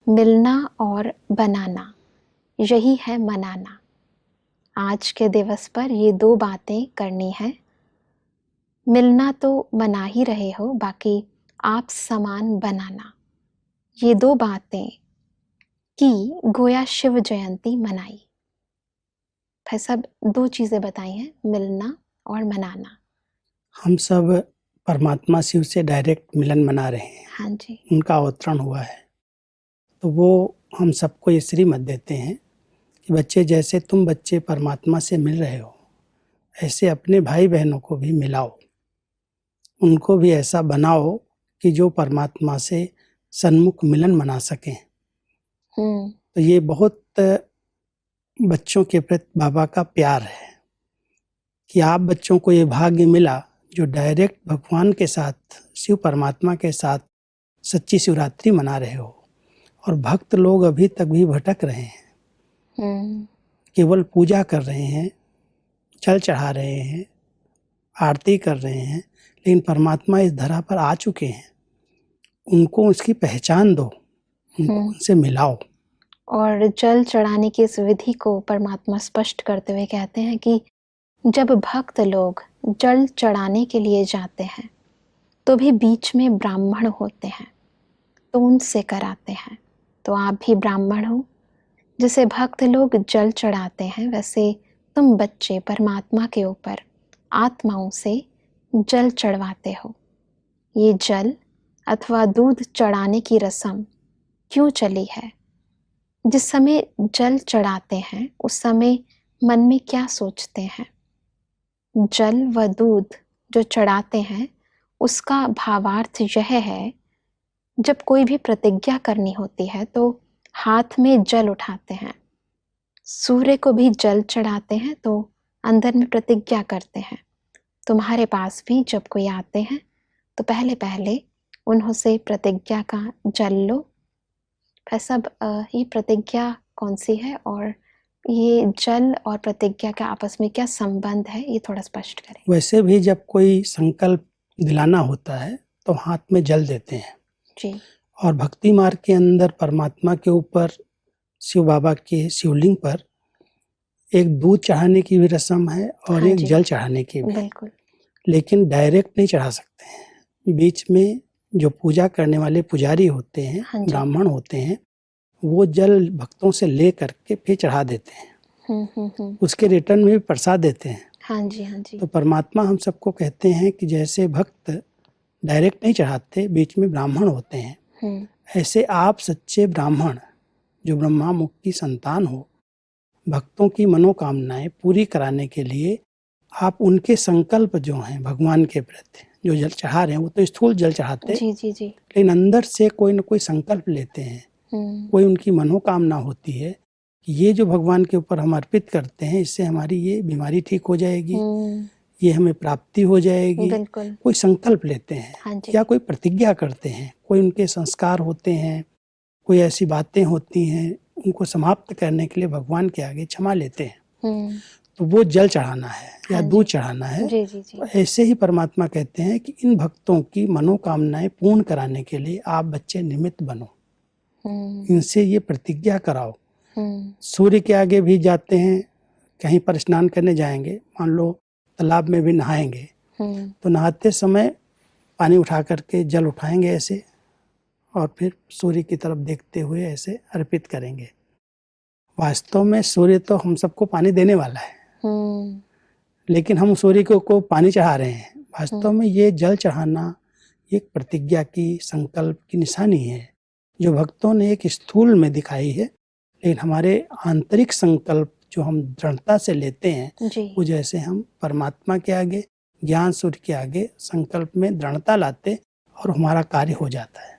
मिलना और बनाना, यही है मनाना। आज के दिवस पर ये दो बातें करनी है। मिलना तो मना ही रहे हो, बाकी आप समान बनाना। ये दो बातें की गोया शिव जयंती मनाई। भाई साहब, दो चीज़ें बताई हैं, मिलना और मनाना। हम सब परमात्मा शिव से डायरेक्ट मिलन मना रहे हैं। हाँ जी। उनका अवतरण हुआ है, तो वो हम सबको ये श्रीमत देते हैं कि बच्चे, जैसे तुम बच्चे परमात्मा से मिल रहे हो, ऐसे अपने भाई बहनों को भी मिलाओ। उनको भी ऐसा बनाओ कि जो परमात्मा से सन्मुख मिलन मना सकें। तो ये बहुत बच्चों के प्रति बाबा का प्यार है कि आप बच्चों को ये भाग्य मिला जो डायरेक्ट भगवान के साथ, शिव परमात्मा के साथ सच्ची शिवरात्रि मना रहे हो। और भक्त लोग अभी तक भी भटक रहे हैं, केवल पूजा कर रहे हैं, जल चढ़ा रहे हैं, आरती कर रहे हैं, लेकिन परमात्मा इस धरा पर आ चुके हैं। उनको उसकी पहचान दो, उनको उनसे मिलाओ। और जल चढ़ाने की इस विधि को परमात्मा स्पष्ट करते हुए कहते हैं कि जब भक्त लोग जल चढ़ाने के लिए जाते हैं तो भी बीच में ब्राह्मण होते हैं, तो उनसे कराते हैं। तो आप भी ब्राह्मण हो, जैसे भक्त लोग जल चढ़ाते हैं, वैसे तुम बच्चे परमात्मा के ऊपर आत्माओं से जल चढ़वाते हो। ये जल अथवा दूध चढ़ाने की रस्म क्यों चली है? जिस समय जल चढ़ाते हैं उस समय मन में क्या सोचते हैं? जल व दूध जो चढ़ाते हैं उसका भावार्थ यह है, जब कोई भी प्रतिज्ञा करनी होती है तो हाथ में जल उठाते हैं। सूर्य को भी जल चढ़ाते हैं तो अंदर में प्रतिज्ञा करते हैं। तुम्हारे पास भी जब कोई आते हैं तो पहले पहले उन्होंने प्रतिज्ञा का जल लो। भाई साहब, ये प्रतिज्ञा कौन सी है और ये जल और प्रतिज्ञा का आपस में क्या संबंध है, ये थोड़ा स्पष्ट करें। वैसे भी जब कोई संकल्प दिलाना होता है तो हाथ में जल देते हैं जी। और भक्ति मार्ग के अंदर परमात्मा के ऊपर शिव बाबा के शिवलिंग पर एक दूध चढ़ाने की भी रस्म है और हाँ एक जी, जल चढ़ाने की भी। बिल्कुल। लेकिन डायरेक्ट नहीं चढ़ा सकते हैं। बीच में जो पूजा करने वाले पुजारी होते हैं, हाँ जी। ब्राह्मण होते हैं, वो जल भक्तों से ले करके फिर चढ़ा देते हैं। उसके रिटर्न में भी प्रसाद देते हैं। हाँ जी, हाँ जी। तो परमात्मा हम सबको कहते हैं कि जैसे भक्त डायरेक्ट नहीं चढ़ाते, बीच में ब्राह्मण होते हैं, ऐसे आप सच्चे ब्राह्मण जो ब्रह्मा मुख की संतान हो, भक्तों की मनोकामनाएं पूरी कराने के लिए आप उनके संकल्प जो हैं भगवान के प्रति जो जल चढ़ा रहे हैं, वो तो स्थूल जल चढ़ाते हैं, जी जी जी। लेकिन अंदर से कोई न कोई संकल्प लेते हैं। कोई उनकी मनोकामना होती है कि ये जो भगवान के ऊपर हम अर्पित करते हैं, इससे हमारी ये बीमारी ठीक हो जाएगी, ये हमें प्राप्ति हो जाएगी। बिल्कुल। कोई संकल्प लेते हैं। हाँ जी। या कोई प्रतिज्ञा करते हैं, कोई उनके संस्कार होते हैं, कोई ऐसी बातें होती हैं, उनको समाप्त करने के लिए भगवान के आगे क्षमा लेते हैं। तो वो जल चढ़ाना है या दूध चढ़ाना है। जी जी जी। तो ऐसे ही परमात्मा कहते हैं कि इन भक्तों की मनोकामनाएं पूर्ण कराने के लिए आप बच्चे निमित्त बनो, इनसे ये प्रतिज्ञा कराओ। सूर्य के आगे भी जाते हैं, कहीं पर स्नान करने जाएंगे, मान लो तालाब में भी नहाएंगे, तो नहाते समय पानी उठा करके जल उठाएंगे ऐसे और फिर सूर्य की तरफ देखते हुए ऐसे अर्पित करेंगे। वास्तव में सूर्य तो हम सबको पानी देने वाला है, लेकिन हम सूर्य को पानी चढ़ा रहे हैं। वास्तव में ये जल चढ़ाना एक प्रतिज्ञा की, संकल्प की निशानी है जो भक्तों ने एक स्थूल में दिखाई है, लेकिन हमारे आंतरिक संकल्प जो हम दृढ़ता से लेते हैं वो जैसे हम परमात्मा के आगे, ज्ञान सूर्य के आगे संकल्प में दृढ़ता लाते और हमारा कार्य हो जाता है।